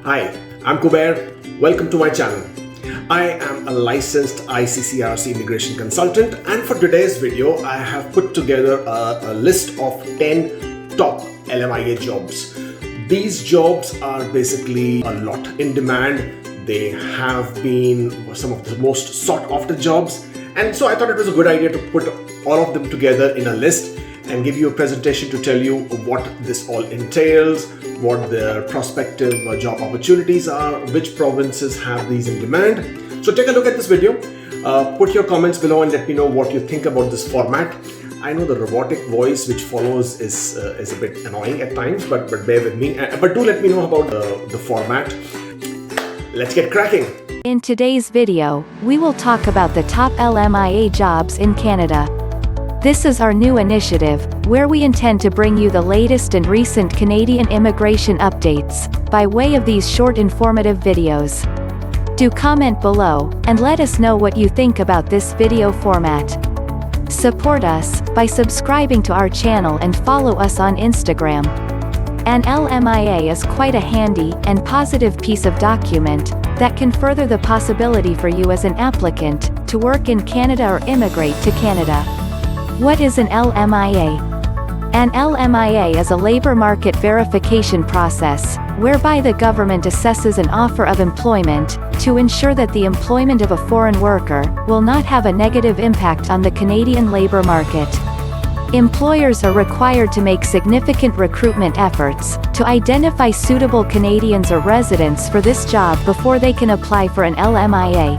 Hi, I'm Kubeir. Welcome to my channel. I am a licensed ICCRC immigration consultant, and for today's video I have put together a list of 10 top LMIA jobs. These jobs are basically a lot in demand. They have been some of the most sought after jobs, and so I thought it was a good idea to put all of them together in a list and give you a presentation to tell you what this all entails, what their prospective job opportunities are, which provinces have these in demand. So take a look at this video, put your comments below and let me know what you think about this format. I know the robotic voice which follows is a bit annoying at times, but bear with me. But do let me know about the format. Let's get cracking. In today's video, we will talk about the top LMIA jobs in Canada. This is our new initiative, where we intend to bring you the latest and recent Canadian immigration updates, by way of these short informative videos. Do comment below, and let us know what you think about this video format. Support us, by subscribing to our channel and follow us on Instagram. An LMIA is quite a handy, and positive piece of document, that can further the possibility for you as an applicant, to work in Canada or immigrate to Canada. What is an LMIA? An LMIA is a labor market verification process, whereby the government assesses an offer of employment, to ensure that the employment of a foreign worker, will not have a negative impact on the Canadian labor market. Employers are required to make significant recruitment efforts, to identify suitable Canadians or residents for this job before they can apply for an LMIA.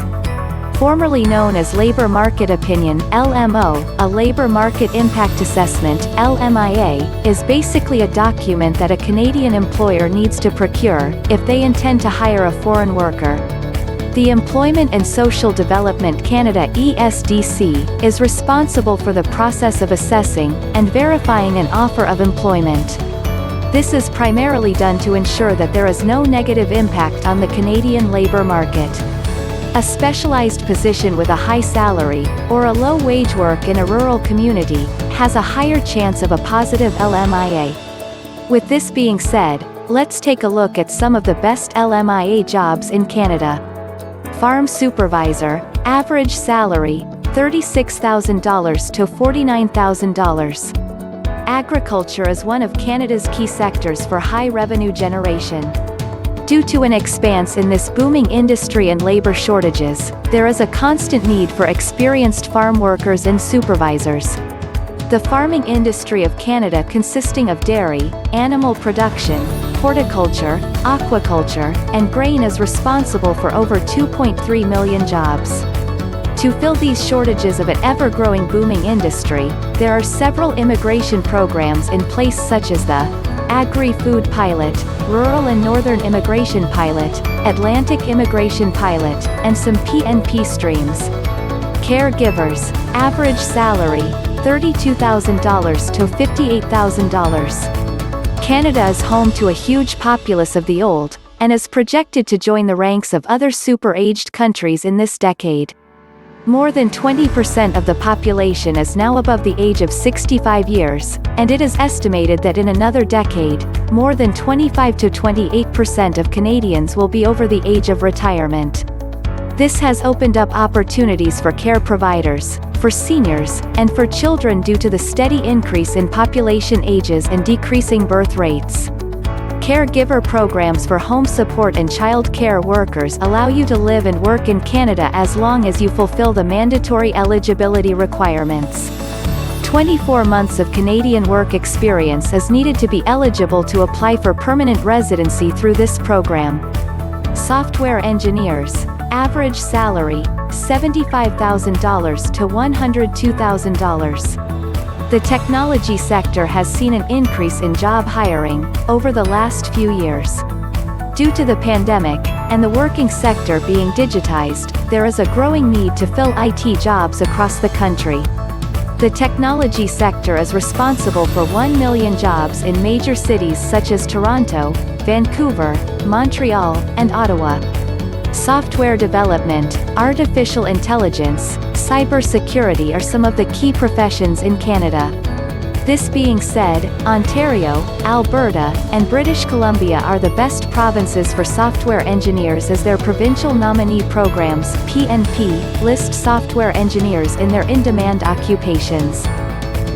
Formerly known as Labor Market Opinion (LMO), a Labor Market Impact Assessment (LMIA), is basically a document that a Canadian employer needs to procure, if they intend to hire a foreign worker. The Employment and Social Development Canada (ESDC) is responsible for the process of assessing, and verifying an offer of employment. This is primarily done to ensure that there is no negative impact on the Canadian labor market. A specialized position with a high salary, or a low wage work in a rural community, has a higher chance of a positive LMIA. With this being said, let's take a look at some of the best LMIA jobs in Canada. Farm Supervisor, average salary, $36,000 to $49,000. Agriculture is one of Canada's key sectors for high revenue generation. Due to an expanse in this booming industry and labor shortages, there is a constant need for experienced farm workers and supervisors. The farming industry of Canada, consisting of dairy, animal production, horticulture, aquaculture, and grain, is responsible for over 2.3 million jobs. To fill these shortages of an ever-growing booming industry, there are several immigration programs in place, such as the Agri-Food Pilot, Rural and Northern Immigration Pilot, Atlantic Immigration Pilot, and some PNP streams. Caregivers, average salary, $32,000 to $58,000. Canada is home to a huge populace of the old, and is projected to join the ranks of other super-aged countries in this decade. More than 20% of the population is now above the age of 65 years, and it is estimated that in another decade, more than 25 to 28% of Canadians will be over the age of retirement. This has opened up opportunities for care providers, for seniors, and for children due to the steady increase in population ages and decreasing birth rates. Caregiver programs for home support and child care workers allow you to live and work in Canada as long as you fulfill the mandatory eligibility requirements. 24 months of Canadian work experience is needed to be eligible to apply for permanent residency through this program. Software engineers, average salary, $75,000 to $102,000. The technology sector has seen an increase in job hiring over the last few years. Due to the pandemic, and the working sector being digitized, there is a growing need to fill IT jobs across the country. The technology sector is responsible for 1 million jobs in major cities such as Toronto, Vancouver, Montreal, and Ottawa. Software development, artificial intelligence, cybersecurity are some of the key professions in Canada. This being said, Ontario, Alberta, and British Columbia are the best provinces for software engineers as their provincial nominee programs (PNP) list software engineers in their in-demand occupations.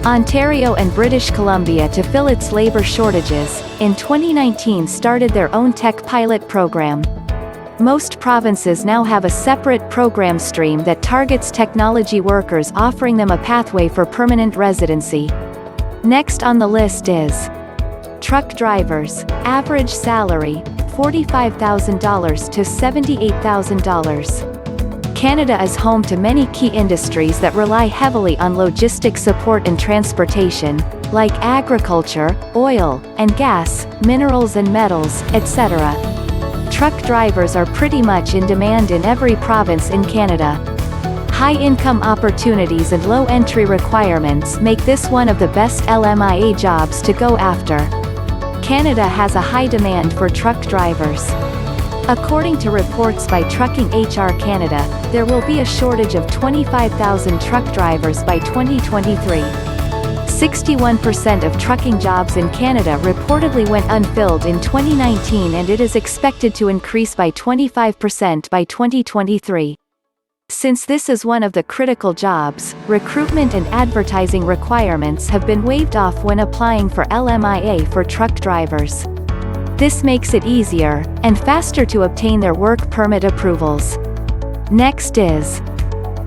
Ontario and British Columbia, to fill its labor shortages, in 2019 started their own tech pilot program. Most provinces now have a separate program stream that targets technology workers, offering them a pathway for permanent residency. Next on the list is truck drivers. Average salary, $45,000 to $78,000. Canada is home to many key industries that rely heavily on logistic support and transportation, like agriculture, oil and gas, minerals and metals, etc. Truck drivers are pretty much in demand in every province in Canada. High income opportunities and low entry requirements make this one of the best LMIA jobs to go after. Canada has a high demand for truck drivers. According to reports by Trucking HR Canada, there will be a shortage of 25,000 truck drivers by 2023. 61% of trucking jobs in Canada reportedly went unfilled in 2019, and it is expected to increase by 25% by 2023. Since this is one of the critical jobs, recruitment and advertising requirements have been waived off when applying for LMIA for truck drivers. This makes it easier and faster to obtain their work permit approvals. Next is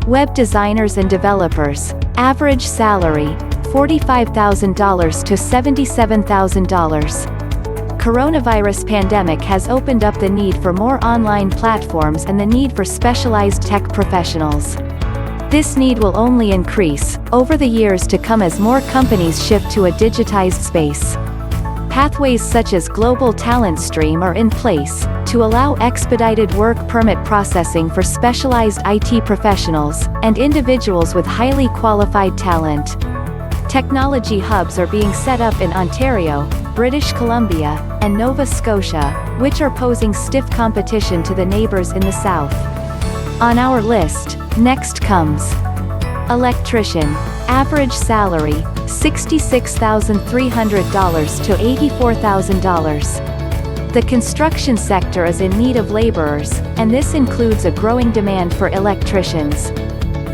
web designers and developers. Average salary, $45,000 to $77,000. Coronavirus pandemic has opened up the need for more online platforms and the need for specialized tech professionals. This need will only increase over the years to come as more companies shift to a digitized space. Pathways such as Global Talent Stream are in place to allow expedited work permit processing for specialized IT professionals and individuals with highly qualified talent. Technology hubs are being set up in Ontario, British Columbia, and Nova Scotia, which are posing stiff competition to the neighbors in the south. On our list, next comes electrician. Average salary, $66,300 to $84,000. The construction sector is in need of laborers, and this includes a growing demand for electricians.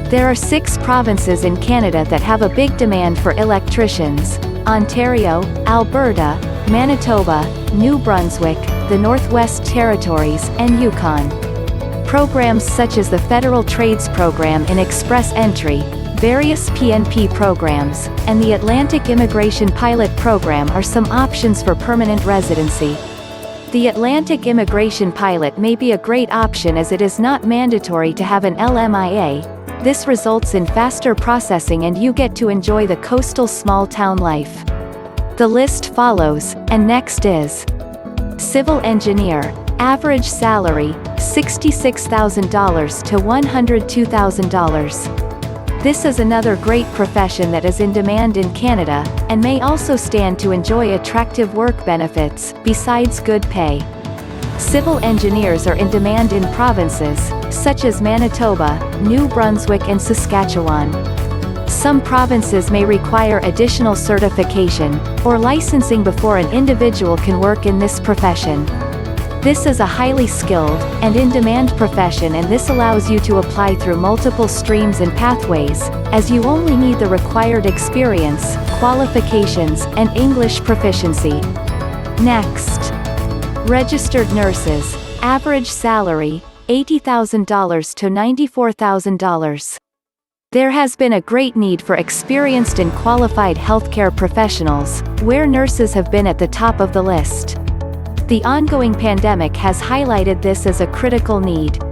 There are 6 provinces in Canada that have a big demand for electricians: Ontario, Alberta, Manitoba, New Brunswick, the Northwest Territories, and Yukon. Programs such as the Federal Trades Program in Express Entry, various PNP programs, and the Atlantic Immigration Pilot Program are some options for permanent residency. The Atlantic Immigration Pilot may be a great option as it is not mandatory to have an LMIA. This results in faster processing and you get to enjoy the coastal small-town life. The list follows, and next is civil engineer. Average salary, $66,000 to $102,000. This is another great profession that is in demand in Canada, and may also stand to enjoy attractive work benefits, besides good pay. Civil engineers are in demand in provinces such as Manitoba, New Brunswick and Saskatchewan. Some provinces may require additional certification or licensing before an individual can work in this profession. This is a highly skilled and in-demand profession, and this allows you to apply through multiple streams and pathways, as you only need the required experience, qualifications, and English proficiency. Next, registered nurses. Average salary, $80,000 to $94,000. There has been a great need for experienced and qualified healthcare professionals, where nurses have been at the top of the list. The ongoing pandemic has highlighted this as a critical need.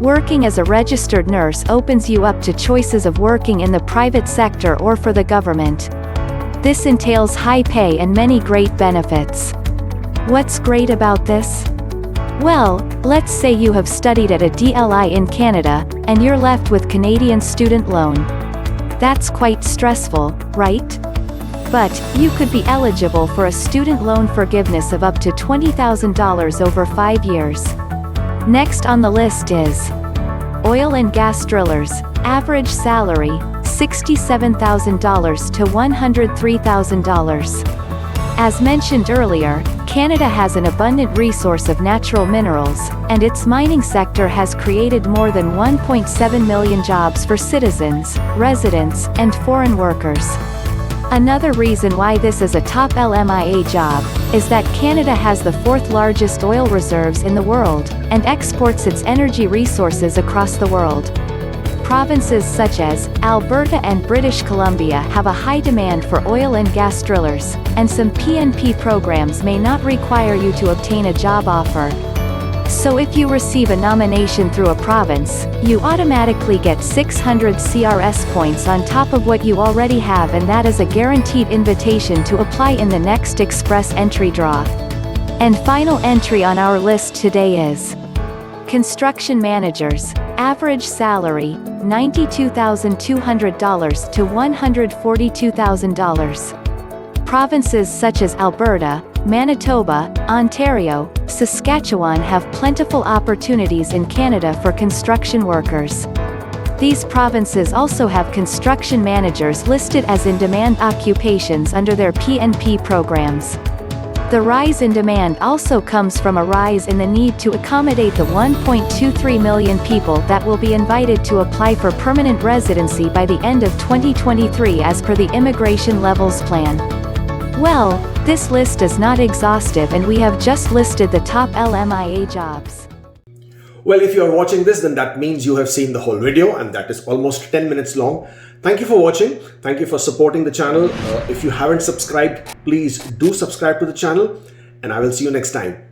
Working as a registered nurse opens you up to choices of working in the private sector or for the government. This entails high pay and many great benefits. What's great about this? Well, let's say you have studied at a DLI in Canada, and you're left with Canadian student loan. That's quite stressful, right? But you could be eligible for a student loan forgiveness of up to $20,000 over 5 years. Next on the list is oil and gas drillers. Average salary, $67,000 to $103,000. As mentioned earlier, Canada has an abundant resource of natural minerals, and its mining sector has created more than 1.7 million jobs for citizens, residents, and foreign workers. Another reason why this is a top LMIA job is that Canada has the fourth largest oil reserves in the world, and exports its energy resources across the world. Provinces such as Alberta and British Columbia have a high demand for oil and gas drillers, and some PNP programs may not require you to obtain a job offer. So if you receive a nomination through a province, you automatically get 600 CRS points on top of what you already have, and that is a guaranteed invitation to apply in the next express entry draw. And final entry on our list today is Construction Managers. Average salary, $92,200 to $142,000. Provinces such as Alberta, Manitoba, Ontario, Saskatchewan have plentiful opportunities in Canada for construction workers. These provinces also have construction managers listed as in-demand occupations under their PNP programs. The rise in demand also comes from a rise in the need to accommodate the 1.23 million people that will be invited to apply for permanent residency by the end of 2023 as per the Immigration Levels Plan. Well, this list is not exhaustive, and we have just listed the top LMIA jobs. Well, if you are watching this, then that means you have seen the whole video, and that is almost 10 minutes long. Thank you for watching. Thank you for supporting the channel. If you haven't subscribed, please do subscribe to the channel, and I will see you next time.